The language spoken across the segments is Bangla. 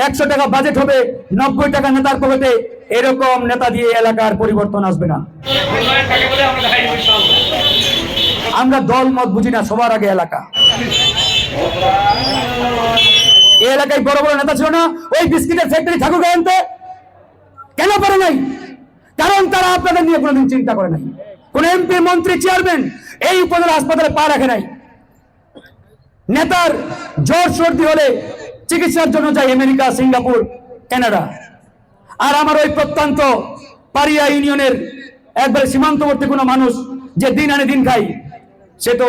100 টাকা বাজেট হবে, 90 টাকা নেতার পকেটে, এরকম নেতা দিয়ে এলাকার পরিবর্তন আসবে না। আমরা দল মত বুঝি না, সবার আগে এলাকা। এই এলাকায় বড় বড় নেতা ছিল না, ওই বিস্কিটের ফ্যাক্টরি ঠাকুরগাঁও আনতে কেন পারে নাই? কারণ তারা আপনাদের নিয়ে কোনোদিন চিন্তা করে নাই। কোন এমপি, মন্ত্রী, চেয়ারম্যান এই উপজেলা হাসপাতালে পা রাখে নাই। নেতার জ্বর সর্দি হলে চিকিৎসার জন্য যায় আমেরিকা, সিঙ্গাপুর, কানাডা। আর আমার ওই প্রত্যন্ত পারিয়া ইউনিয়নের একবারে সীমান্তবর্তী কোনো মানুষ যে দিন আনে দিন খাই, সে তো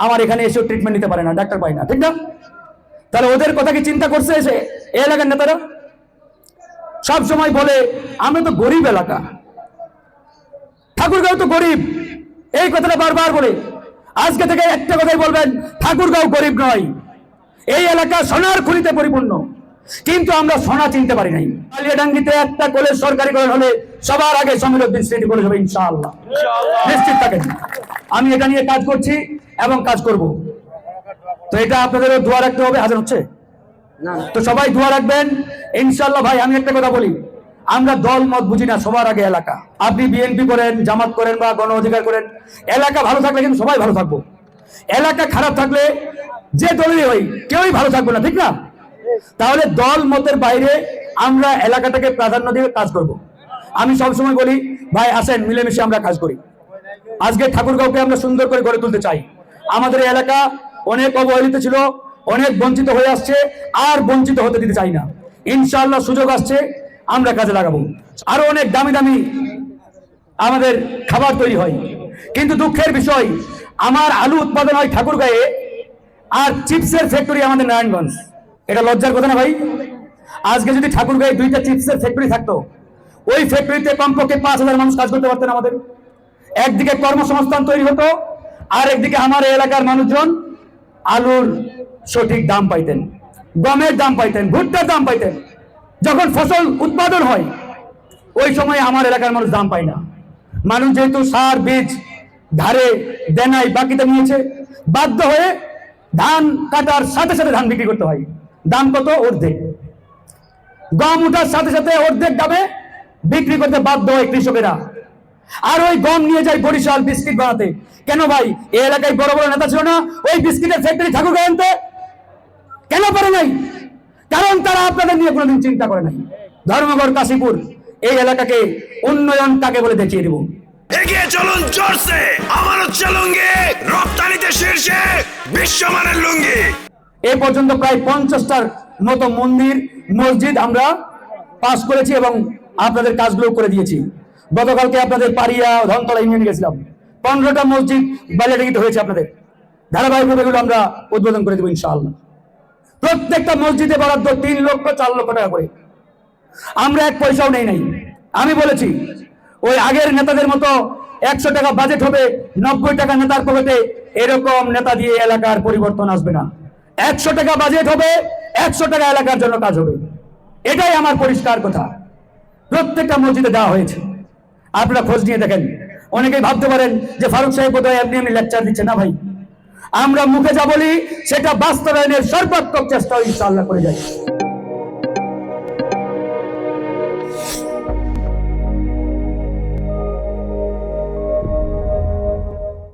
আমার এখানে এসে ট্রিটমেন্ট নিতে পারে না, ডাক্তার পায় না, ঠিক না? তাহলে ওদের কথা কি চিন্তা করছে এসে এই এলাকার নেতারা? সব সময় বলে আমরা তো গরিব এলাকা, ঠাকুরগাঁও তো গরিব, এই কথাটা বারবার বলে। আজকে থেকে একটা কথাই বলবেন, ঠাকুরগাঁও গরিব নয়, এই এলাকা সোনার খনিতে পরিপূর্ণ, কিন্তু আমরা সোনা চিনতে পারি নাই। কালিয়াডাঙ্গিতে একটা কলেজ সরকারি কলেজ হলে সবার আগে সমীরউদ্দিন স্মৃতি কলেজ হবে ইনশাআল্লাহ, নিশ্চিত থাকেন। আমি এটা নিয়ে কাজ করছি এবং কাজ করব। তো এটা আপনাদেরও দোয়া রাখতে হবে। হাজার হচ্ছে না, তো সবাই দোয়া রাখবেন ইনশাআল্লাহ। ভাই আমি একটা কথা বলি, আমরা দল মত বুঝি না, সবার আগে এলাকা। আপনি বিএনপি করেন, জামাত করেন বা গণ অধিকার করেন, এলাকা ভালো থাকলে কিন্তু সবাই ভালো থাকবো। এলাকা খারাপ থাকলে যে দলেরই হয় কেউই ভালো থাকবে না, ঠিক না? তাহলে দল মতের বাইরে আমরা এলাকাটাকে প্রাধান্য দিয়ে কাজ করব। আমি সবসময় বলি, ভাই আসেন মিলেমিশে আমরা কাজ করি। আজকে ঠাকুরগাঁওকে আমরা সুন্দর করে গড়ে তুলতে চাই। আমাদের এই এলাকা অনেক অবহেলিত ছিল, অনেক বঞ্চিত হয়ে আসছে, আর বঞ্চিত হতে দিতে চাই না। ইনশাআল্লাহ সুযোগ আসছে, আমরা কাজে লাগাবো। আরো অনেক দামি দামি আমাদের খাবার তৈরি হয়, কিন্তু দুঃখের বিষয় আমার আলু উৎপাদন হয় ঠাকুরগাঁয়ে, আর চিপসের ফ্যাক্টরি আমাদের নারায়ণগঞ্জ। এটা লজ্জার কথা না ভাই? আজকে যদি ঠাকুরগাঁয়ে 2টা চিপসের ফ্যাক্টরি থাকতো, ওই ফ্যাক্টরিতে কমপক্ষে 5000 মানুষ কাজ করতে পারতেন আমাদের। একদিকে কর্মসংস্থান তৈরি হতো, আর একদিকে আমার এলাকার মানুষজন আলুর সঠিক দাম পাইতেন, গমের দাম পাইতেন, ভুট্টার দাম পাইতেন। যখন ফসল উৎপাদন হয় ওই সময় আমার এলাকার মানুষ দাম পায় না। মানুষ যেহেতু সার বীজ ধারে দেনায় বাকিতে নিয়েছে, বাধ্য হয়ে ধান কাটার সাথে সাথে ধান বিক্রি করতে হয়। দাম কত? অর্ধেক। গম উঠার সাথে সাথে অর্ধেক দামে বিক্রি করতে বাধ্য হয় কৃষকেরা। আর ওই গম নিয়ে যায় বরিশাল বিস্কিট বানাতে। কেন ভাই? এই এলাকায় বড় বড় নেতা ছিল না, ওই বিস্কিটের ফ্যাক্টরি ঠাকুরগাঁও আনতে কেন পারে নাই? কারণ তারা আপনাদের নিয়ে কোনোদিন চিন্তা করে নাই। ধর্মগড়, কাশীপুর এই এলাকাকে উন্নয়ন কাকে বলে দেখিয়ে দেব। এগিয়ে চলুন জোরসে, আমার হচ্ছে লুঙ্গি, রপ্তানিতে শীর্ষে, বিশ্বমানের লুঙ্গি। এ পর্যন্ত প্রায় 50টার মতো মন্দির, মসজিদ আমরা পাস করেছি এবং আপনাদের কাজগুলো করে দিয়েছি। গতকালকে আপনাদের পারিয়া ধনতলা ইউনিয়নে গেছিলাম, 15টা মসজিদ বালিয়াডাঙ্গিতে হয়েছে আপনাদের। ধারাবাহিকভাবে এগুলো আমরা উদ্বোধন করে দেবো ইনশাআল্লাহ। প্রত্যেকটা মসজিদে বরাদ্দ 3 লক্ষ 4 লক্ষ টাকা করে। আমরা 1 পয়সাও নেই নাই। আমি বলেছি ওই আগের নেতাদের মতো 100 টাকা বাজেট হবে, 90 টাকা নেতার পকেটে, এরকম নেতা দিয়ে এলাকার পরিবর্তন আসবে না। 100 টাকা বাজেট হবে, 100 টাকা এলাকার জন্য কাজ হবে। এটাই আমার পরিষ্কার কথা। প্রত্যেকটা মসজিদে দেওয়া হয়েছে, আপনারা খোঁজ নিয়ে দেখেন। অনেকেই ভাবতে পারেন যে ফারুক সাহেব বোধহয় এমনি এমনি লেকচার দিচ্ছে। না ভাই, আমরা মুখে যা বলি সেটা বাস্তবায়নের সর্বাত্মক চেষ্টা ইনশাআল্লাহ করে যাই।